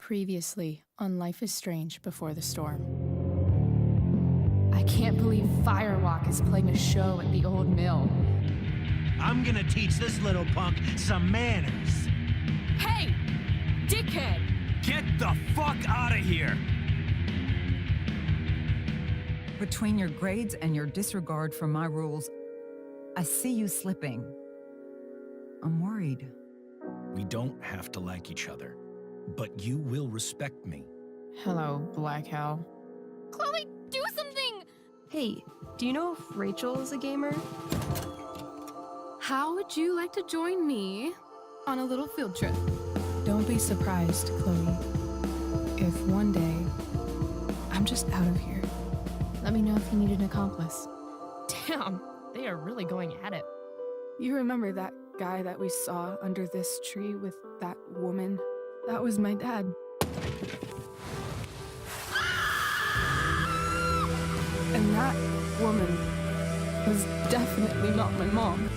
Previously on Life is Strange Before the Storm. I can't believe Firewalk is playing a show at the old mill. I'm gonna teach this little punk some manners. Hey! Dickhead! Get the fuck out of here! Between your grades and your disregard for my rules, I see you slipping. I'm worried. We don't have to like each other, but you will respect me. Hello, Black Hell. Chloe, do something! Hey, do you know if Rachel is a gamer? How would you like to join me on a little field trip? Don't be surprised, Chloe, if one day I'm just out of here. Let me know if you need an accomplice. Damn, they are really going at it. You remember that guy that we saw under this tree with that woman? That was my dad. And that woman was definitely not my mom.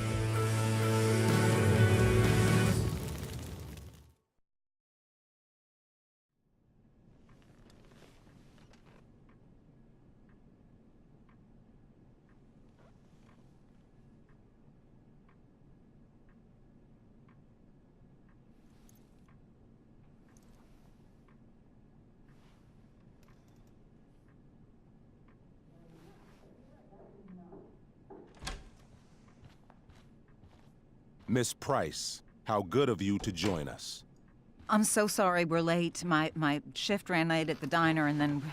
Miss Price, how good of you to join us. I'm so sorry we're late. My shift ran late at the diner and then...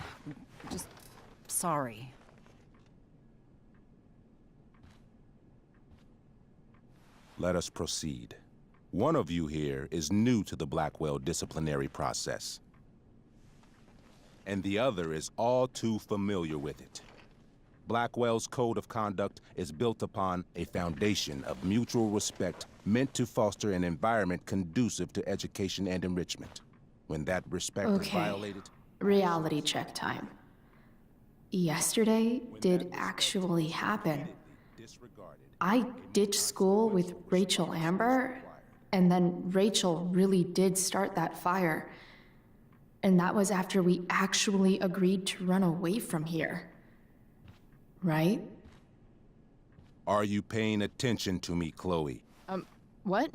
just... sorry. Let us proceed. One of you here is new to the Blackwell disciplinary process, and the other is all too familiar with it. Blackwell's code of conduct is built upon a foundation of mutual respect meant to foster an environment conducive to education and enrichment. When that respect is violated... Reality check time. Yesterday did actually happen. I ditched school with Rachel Amber, and then Rachel really did start that fire. And that was after we actually agreed to run away from here. Right? Are you paying attention to me, Chloe? What?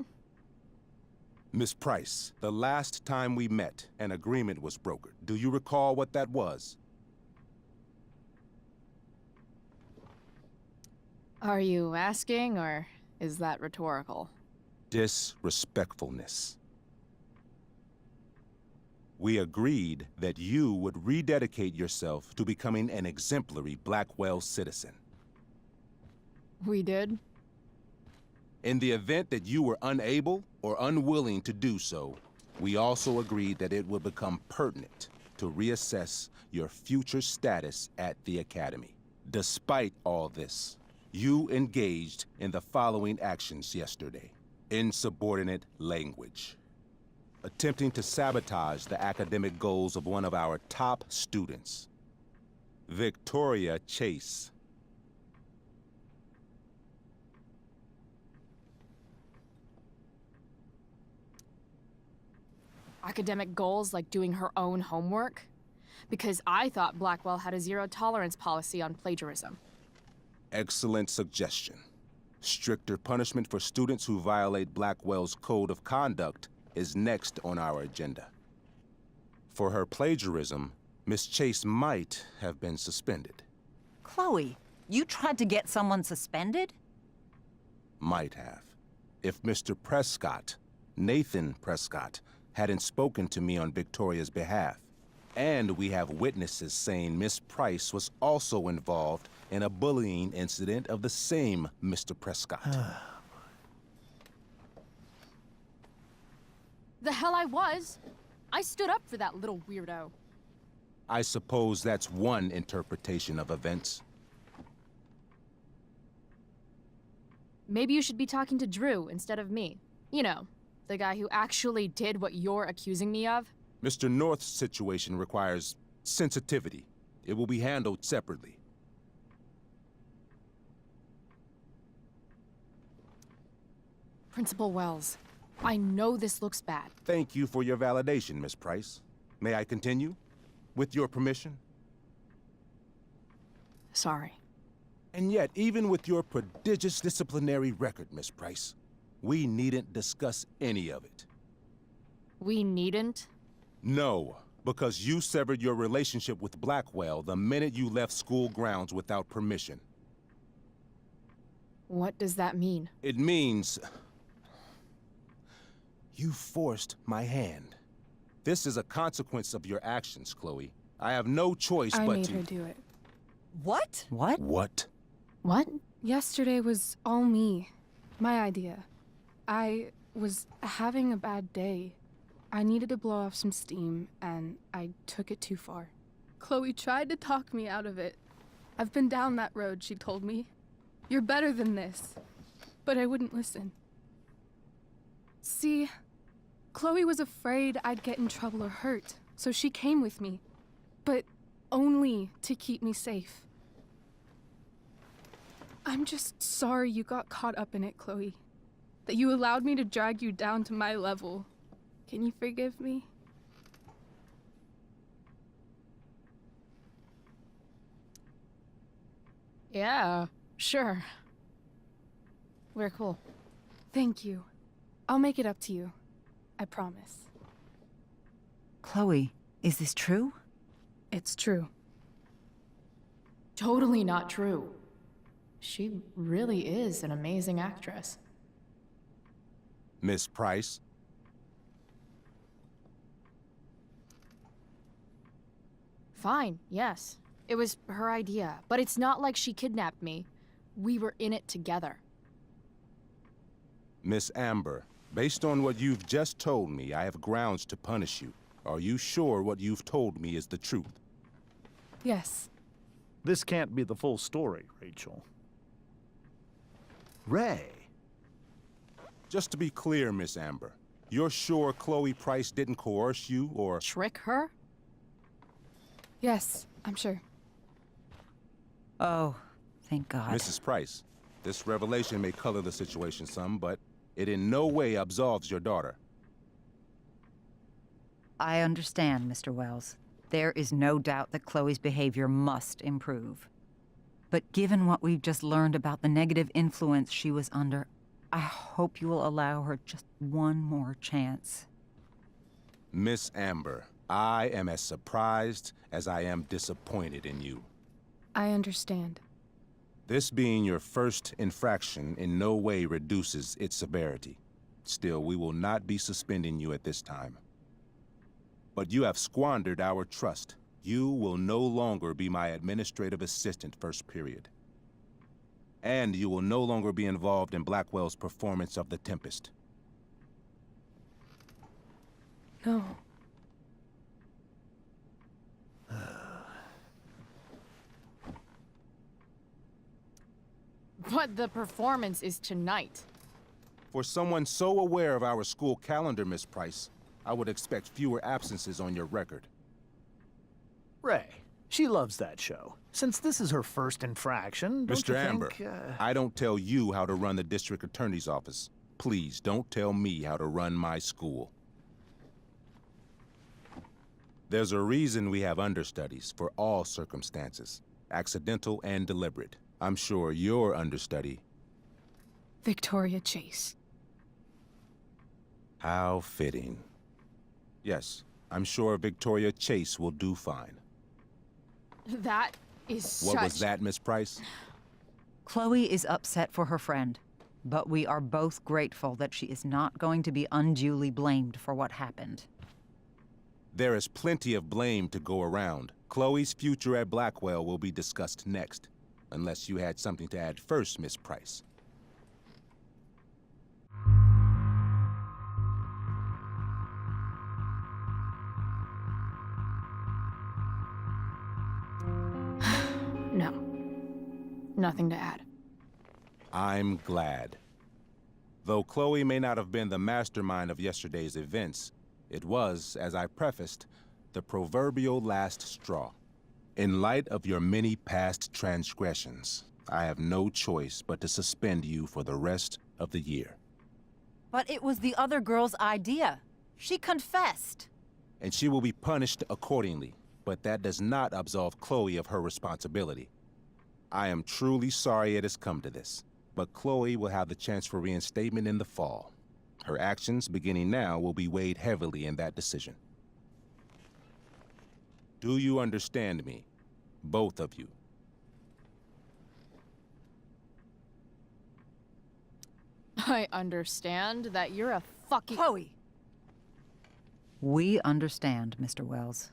Miss Price, the last time we met, an agreement was brokered. Do you recall what that was? Are you asking, or is that rhetorical? Disrespectfulness. We agreed that you would rededicate yourself to becoming an exemplary Blackwell citizen. We did? In the event that you were unable or unwilling to do so, we also agreed that it would become pertinent to reassess your future status at the Academy. Despite all this, you engaged in the following actions yesterday. Insubordinate language. Attempting to sabotage the academic goals of one of our top students, Victoria Chase. Academic goals like doing her own homework? Because I thought Blackwell had a zero-tolerance policy on plagiarism. Excellent suggestion. Stricter punishment for students who violate Blackwell's code of conduct is next on our agenda. For her plagiarism, Miss Chase might have been suspended. Chloe, you tried to get someone suspended? Might have. If Mr. Prescott, Nathan Prescott, hadn't spoken to me on Victoria's behalf. And we have witnesses saying Miss Price was also involved in a bullying incident of the same Mr. Prescott. The hell I was! I stood up for that little weirdo. I suppose that's one interpretation of events. Maybe you should be talking to Drew instead of me. You know, the guy who actually did what you're accusing me of. Mr. North's situation requires sensitivity. It will be handled separately. Principal Wells, I know this looks bad. Thank you for your validation, Miss Price. May I continue? With your permission? Sorry. And yet, even with your prodigious disciplinary record, Miss Price, we needn't discuss any of it. We needn't? No, because you severed your relationship with Blackwell the minute you left school grounds without permission. What does that mean? It means... you forced my hand. This is a consequence of your actions, Chloe. I have no choice I but made to... her do it. What? What? What? What? Yesterday was all me. My idea. I was having a bad day. I needed to blow off some steam, and I took it too far. Chloe tried to talk me out of it. I've been down that road, she told me. You're better than this. But I wouldn't listen. See, Chloe was afraid I'd get in trouble or hurt, so she came with me. But only to keep me safe. I'm just sorry you got caught up in it, Chloe. That you allowed me to drag you down to my level. Can you forgive me? Yeah, sure. We're cool. Thank you. I'll make it up to you. I promise. Chloe, is this true? It's true. Totally not true. She really is an amazing actress. Miss Price? Fine, yes. It was her idea, but it's not like she kidnapped me. We were in it together. Miss Amber, based on what you've just told me, I have grounds to punish you. Are you sure what you've told me is the truth? Yes. This can't be the full story, Rachel. Ray. Just to be clear, Miss Amber, you're sure Chloe Price didn't coerce you or... Trick her? Yes, I'm sure. Oh, thank God. Mrs. Price, this revelation may color the situation some, but it in no way absolves your daughter. I understand, Mr. Wells. There is no doubt that Chloe's behavior must improve. But given what we've just learned about the negative influence she was under, I hope you will allow her just one more chance. Miss Amber, I am as surprised as I am disappointed in you. I understand. This being your first infraction in no way reduces its severity. Still, we will not be suspending you at this time. But you have squandered our trust. You will no longer be my administrative assistant first period. And you will no longer be involved in Blackwell's performance of The Tempest. No. But the performance is tonight. For someone so aware of our school calendar, Miss Price, I would expect fewer absences on your record. Ray. She loves that show. Since this is her first infraction, don't Mr. you Amber, think, I don't tell you how to run the district attorney's office. Please don't tell me how to run my school. There's a reason we have understudies for all circumstances, accidental and deliberate. I'm sure your understudy... Victoria Chase. How fitting. Yes, I'm sure Victoria Chase will do fine. That is What was that, Miss Price? Chloe is upset for her friend, but we are both grateful that she is not going to be unduly blamed for what happened. There is plenty of blame to go around. Chloe's future at Blackwell will be discussed next. Unless you had something to add first, Miss Price. No. Nothing to add. I'm glad. Though Chloe may not have been the mastermind of yesterday's events, it was, as I prefaced, the proverbial last straw. In light of your many past transgressions, I have no choice but to suspend you for the rest of the year. But it was the other girl's idea. She confessed. and she will be punished accordingly. But that does not absolve Chloe of her responsibility. I am truly sorry it has come to this, but Chloe will have the chance for reinstatement in the fall. Her actions, beginning now, will be weighed heavily in that decision. Do you understand me? Both of you. I understand that you're a fucking. Chloe! We understand, Mr. Wells.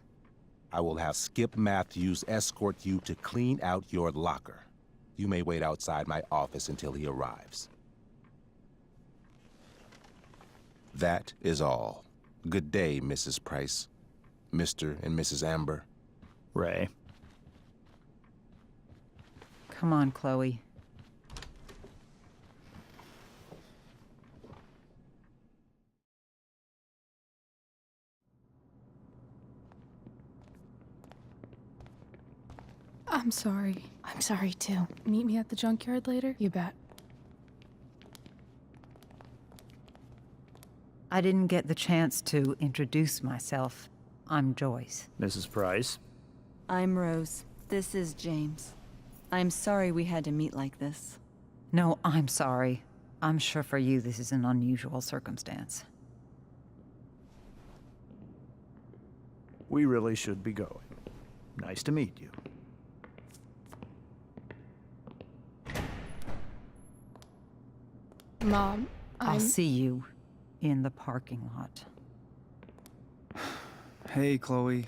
I will have Skip Matthews escort you to clean out your locker. You may wait outside my office until he arrives. That is all. Good day, Mrs. Price. Mr. and Mrs. Amber. Ray. Come on, Chloe. I'm sorry. I'm sorry too. Meet me at the junkyard later? You bet. I didn't get the chance to introduce myself. I'm Joyce. Mrs. Price. I'm Rose. This is James. I'm sorry we had to meet like this. No, I'm sorry. I'm sure for you this is an unusual circumstance. We really should be going. Nice to meet you. Mom, I'll see you in the parking lot. Hey, Chloe.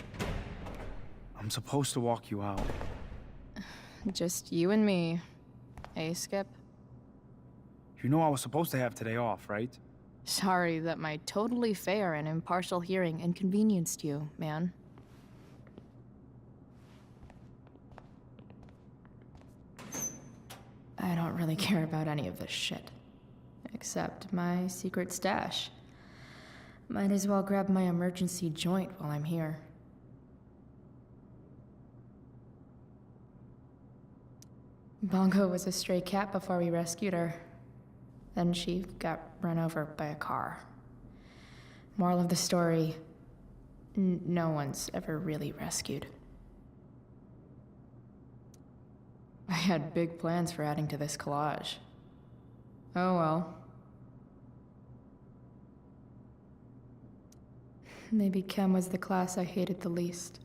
I'm supposed to walk you out. Just you and me. Hey, Skip. You know I was supposed to have today off, right? Sorry that my totally fair and impartial hearing inconvenienced you, man. I don't really care about any of this shit. Except my secret stash. Might as well grab my emergency joint while I'm here. Bongo was a stray cat before we rescued her. Then she got run over by a car. Moral of the story, no one's ever really rescued. I had big plans for adding to this collage. Oh well. Maybe chem was the class I hated the least.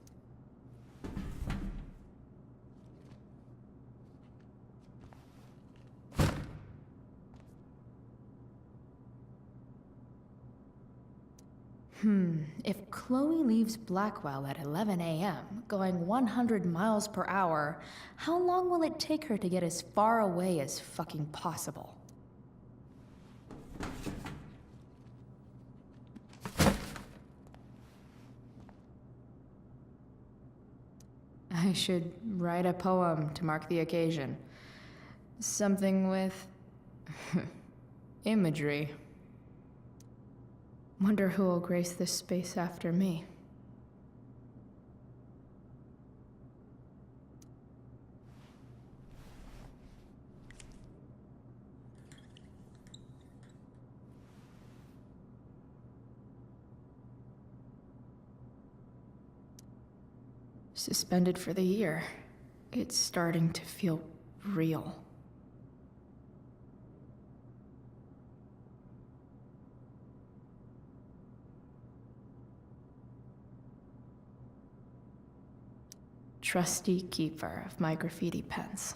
If Chloe leaves Blackwell at 11 a.m., going 100 miles per hour, how long will it take her to get as far away as fucking possible? I should write a poem to mark the occasion. Something with imagery. Wonder who will grace this space after me. Suspended for the year. It's starting to feel real. Trusty keeper of my graffiti pens.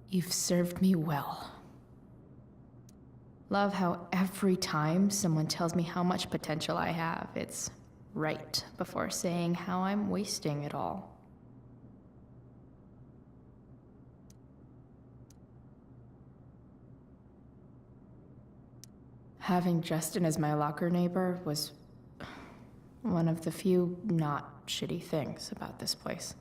You've served me well. Love how every time someone tells me how much potential I have, it's right before saying how I'm wasting it all. Having Justin as my locker neighbor was one of the few not shitty things about this place.